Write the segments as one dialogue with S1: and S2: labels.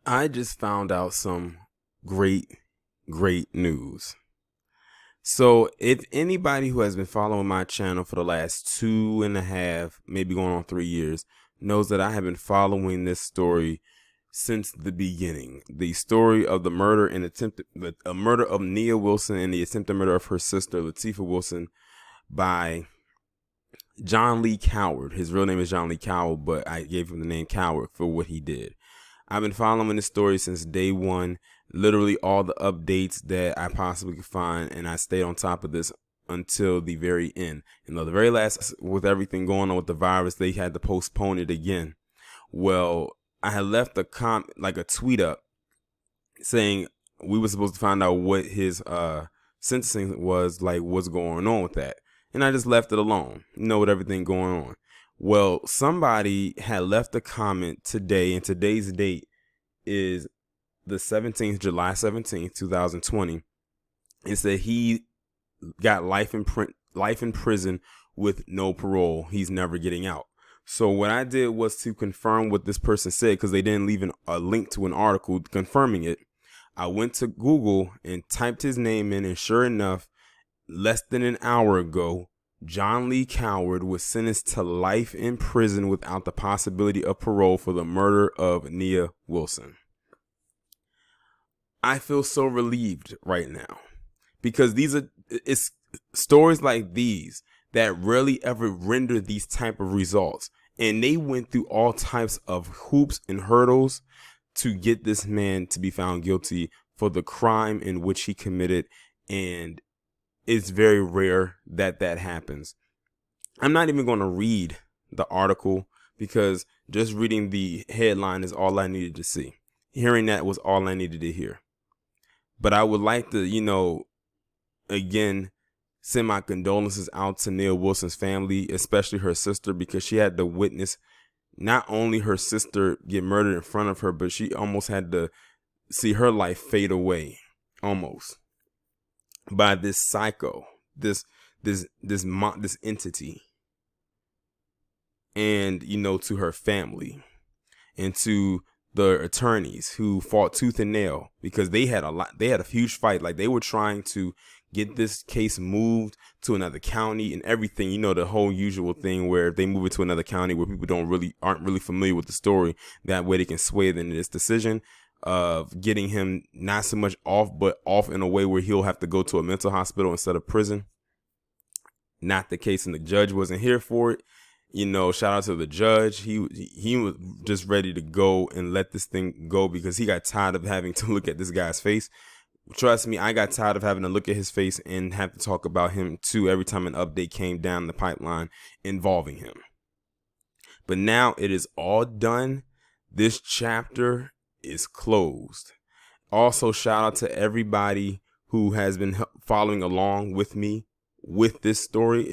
S1: I just found out some great, great news. So, if anybody who has been following my channel for the last 2.5, maybe going on 3 years, knows that I have been following this story since the beginning. The story of the murder and murder of Nia Wilson and the attempted murder of her sister, Latifah Wilson, by John Lee Coward. His real name is John Lee Cowell, but I gave him the name Coward for what he did. I've been following this story since day one, literally all the updates that I possibly could find, and I stayed on top of this until the very end. The very last, with everything going on with the virus, they had to postpone it again. Well, I had left a tweet up saying we were supposed to find out what his sentencing was, like what's going on with that. And I just left it alone, with everything going on. Well, somebody had left a comment today, and today's date is the 17th, July 17th, 2020. It said he got life in prison with no parole. He's never getting out. So what I did was to confirm what this person said, because they didn't leave a link to an article confirming it. I went to Google and typed his name in, and sure enough, less than an hour ago, John Lee Coward was sentenced to life in prison without the possibility of parole for the murder of Nia Wilson. I feel so relieved right now, because it's stories like these that rarely ever render these type of results. And they went through all types of hoops and hurdles to get this man to be found guilty for the crime in which he committed. And it's very rare that happens. I'm not even going to read the article, because just reading the headline is all I needed to see. Hearing that was all I needed to hear. But I would like to, again, send my condolences out to Nia Wilson's family, especially her sister, because she had to witness not only her sister get murdered in front of her, but she almost had to see her life fade away, almost, by this psycho, this entity. And to her family and to the attorneys who fought tooth and nail, because they had a huge fight. Like, they were trying to get this case moved to another county and everything, the whole usual thing where if they move it to another county where people aren't really familiar with the story, that way they can sway them in this decision of getting him not so much off, but off in a way where he'll have to go to a mental hospital instead of prison. Not the case, and the judge wasn't here for it. Shout out to the judge. He was just ready to go and let this thing go, because he got tired of having to look at this guy's face. Trust me, I got tired of having to look at his face and have to talk about him too every time an update came down the pipeline involving him. But now it is all done. This chapter is closed. Also, shout out to everybody who has been following along with me with this story.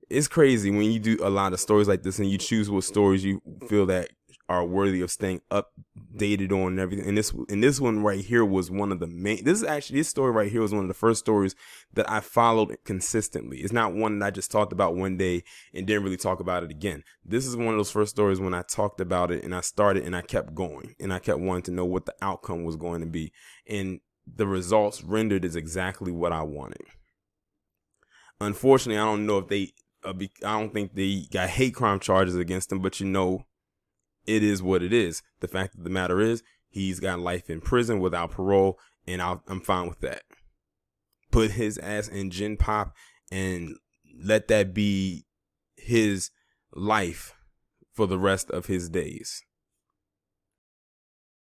S1: It's crazy when you do a lot of stories like this and you choose what stories you feel that are worthy of staying updated on and everything. And this one right here was one of the main. This story right here was one of the first stories that I followed consistently. It's not one that I just talked about one day and didn't really talk about it again. This is one of those first stories when I talked about it and I started and I kept going and I kept wanting to know what the outcome was going to be. And the results rendered is exactly what I wanted. Unfortunately, I don't know if I don't think they got hate crime charges against him, but it is what it is. The fact of the matter is, he's got life in prison without parole, and I'm fine with that. Put his ass in Gen Pop and let that be his life for the rest of his days.